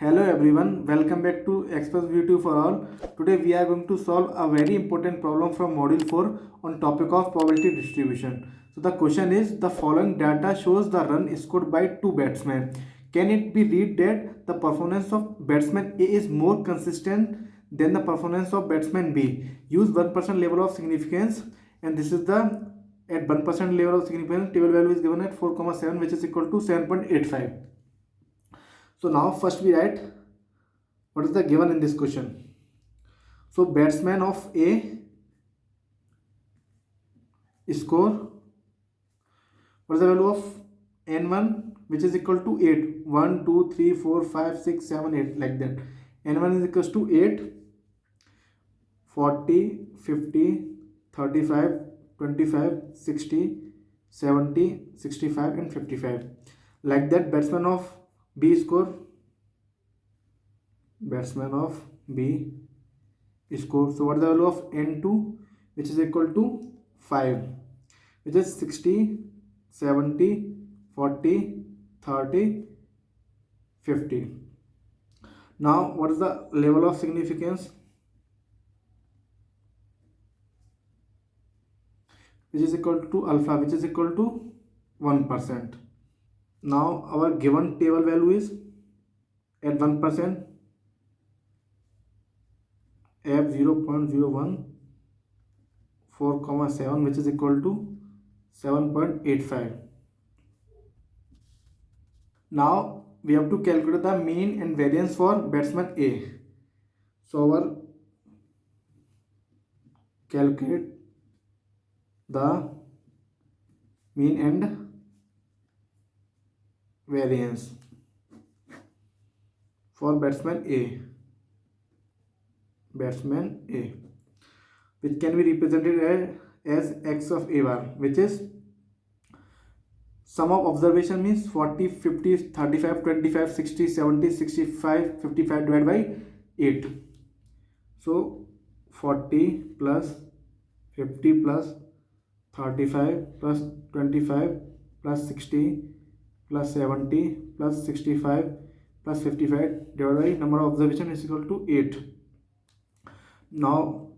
Hello everyone, welcome back to Express VTU for all. Today we are going to solve a very important problem from module 4 on topic of probability distribution. So the question is, the following data shows the run scored by two batsmen. Can it be read that the performance of batsman A is more consistent than the performance of batsman B? Use 1% level of significance, and this is the at 1% level of significance table value is given at 4,7, which is equal to 7.85. So now first we write what is the given in this question. So batsman of A score, what is the value of n1, which is equal to 8. 1 2 3 4 5 6 7 8, like that. N1 is equals to 8, 40, 50, 35, 25, 60, 70, 65 and 55, like that. Batsman of B score, batsman of B score. So what is the value of n2, which is equal to 5, which is 60, 70, 40, 30, 50. Now what is the level of significance, which is equal to alpha, which is equal to 1%. Now our given table value is at 1%, f 0.01, 4,7, which is equal to 7.85. Now we have to calculate the mean and variance for batsman A. So our calculate the mean and variance for batsman A, which can be represented as x of a bar, which is sum of observation, means 40, 50, 35, 25, 60, 70, 65, 55 divided by 8. So 40 plus 50 plus 35 plus 25 plus 60 plus 70 plus 65 plus 55 divided by number of observation is equal to 8. Now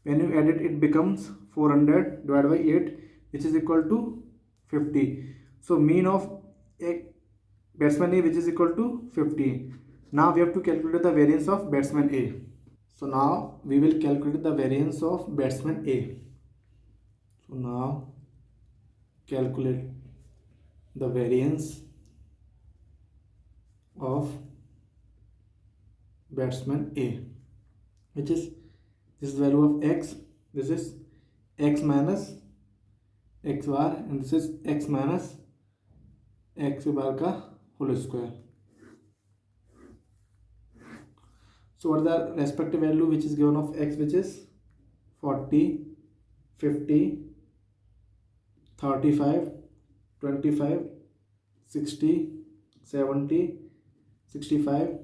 when you add it, it becomes 400 divided by 8, which is equal to 50. So mean of a batsman A, which is equal to 50. Now we have to calculate the variance of batsman A. So now we will calculate the variance of batsman A. So now calculate the variance of batsman A, which is this value of x, this is x minus x bar, and this is x minus x bar ka whole square. So what is the respective value which is given of x, which is 40, 50, 35, 25, 60, 70, 65,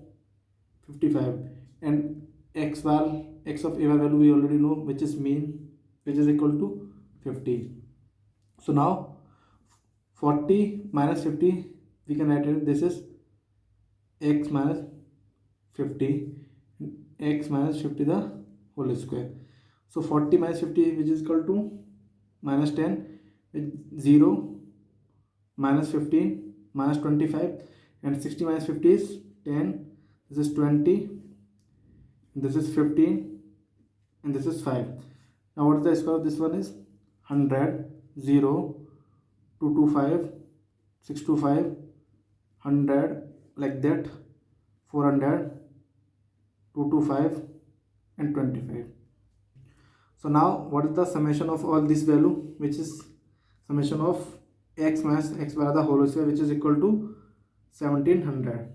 55, and x bar, x of a bar value we already know, which is mean, which is equal to 50. So now 40 minus 50, we can write it, this is x minus 50, x minus 50 the whole square. So 40 minus 50, which is equal to minus 10, with 0, minus 15, minus 25, and 60 minus 50 is 10, this is 20, this is 15, and this is 5. Now what is the square of this one is 100, 0, 225, 625, 100, like that, 400, 225, and 25. So now what is the summation of all this value, which is summation of x minus x bar the whole square, which is equal to 1700.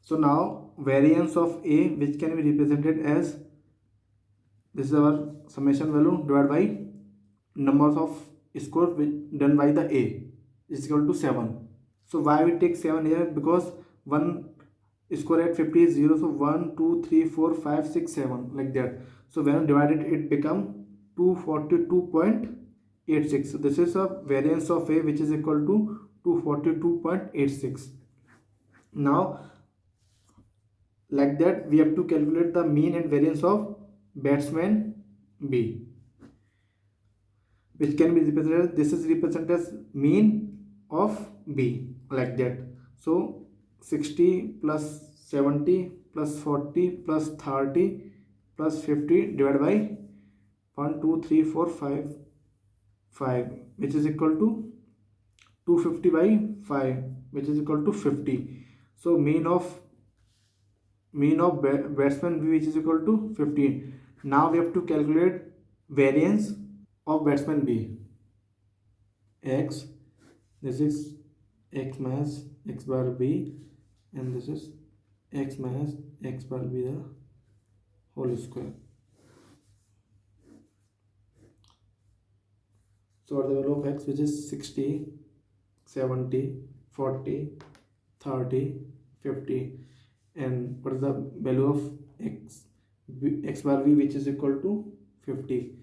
So now variance of A, which can be represented as, this is our summation value divided by numbers of score done by the A, is equal to 7. So why we take 7 here? Because one score at 50 is 0. So 1 2 3 4 5 6 7, like that. So when divided, it become 242.86. So this is a variance of A, which is equal to 242.86. Now, like that, we have to calculate the mean and variance of batsman B, which can be represented, this is represented as mean of B, like that. So 60 plus 70 plus 40 plus 30 plus 50 divided by 1 2 3 4 5 5, which is equal to 250 by 5, which is equal to 50. So mean of batsman B, which is equal to 15. Now we have to calculate variance of batsman B. X, this is x minus x bar B, and this is x minus x bar B the whole square. So what is the value of x, which is 60, 70, 40, 30, 50, and what is the value of x bar B, which is equal to 50.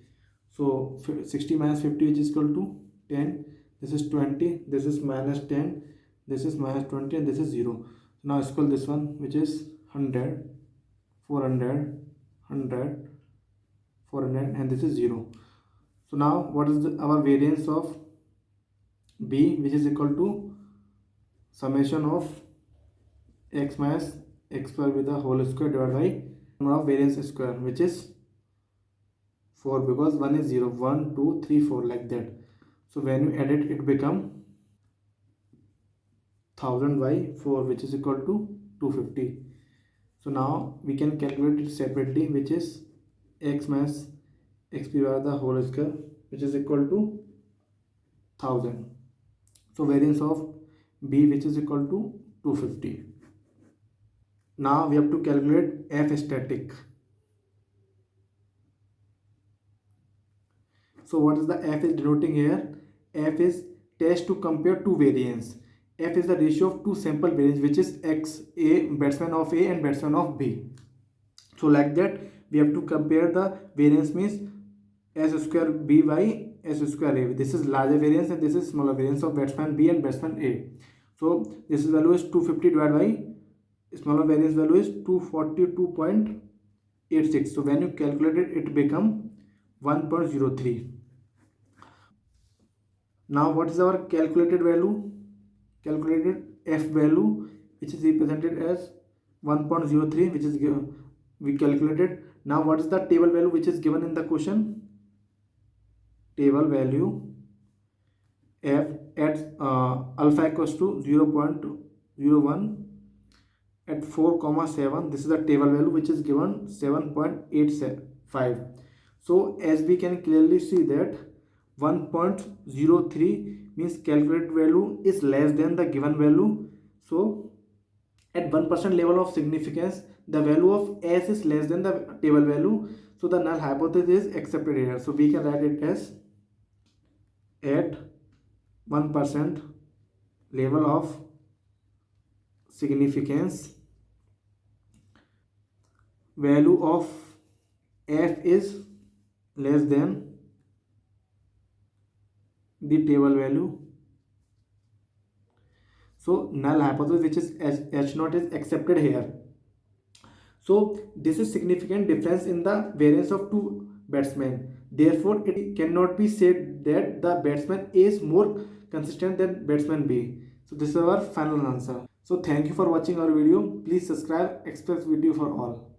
So 60 minus 50, which is equal to 10, this is 20, this is minus 10, this is minus 20, and this is 0. So now equal this one, which is 100, 400, 100, 400, and this is 0. So now what is our variance of B, which is equal to summation of x minus x square with the whole square divided by number of variance square, which is 4, because 1 is 0, 1 2 3 4, like that. So when you add it, it become 1000 by 4, which is equal to 250. So now we can calculate it separately, which is x minus xp by the whole square, which is equal to 1000. So variance of B, which is equal to 250. Now we have to calculate F static. So what is the F is denoting here? F is test to compare two variance. F is the ratio of two sample variance, which is x, A, batsman of A and batsman of B. So like that, we have to compare the variance, means S square B by S square A. This is larger variance and this is smaller variance of batsman B and batsman A. So this value is 250 divided by smaller variance value is 242.86. So when you calculate it, it become 1.03. Now what is our calculated value? Calculated F value, which is represented as 1.03, which is given, we calculated. Now what is the table value which is given in the question? Table value F at alpha equals to 0.01 at 4,7. This is the table value which is given 7.85. So as we can clearly see that 1.03 means calculated value is less than the given value. So at 1% level of significance, the value of S is less than the table value. So the null hypothesis is accepted here. So we can write it as at 1% level of significance, value of F is less than the table value. So null hypothesis, which is H naught, is accepted here. So this is significant difference in the variance of two batsmen. Therefore, it cannot be said that the batsman A is more consistent than batsman B. So this is our final answer. So thank you for watching our video. Please subscribe Express VTU for all.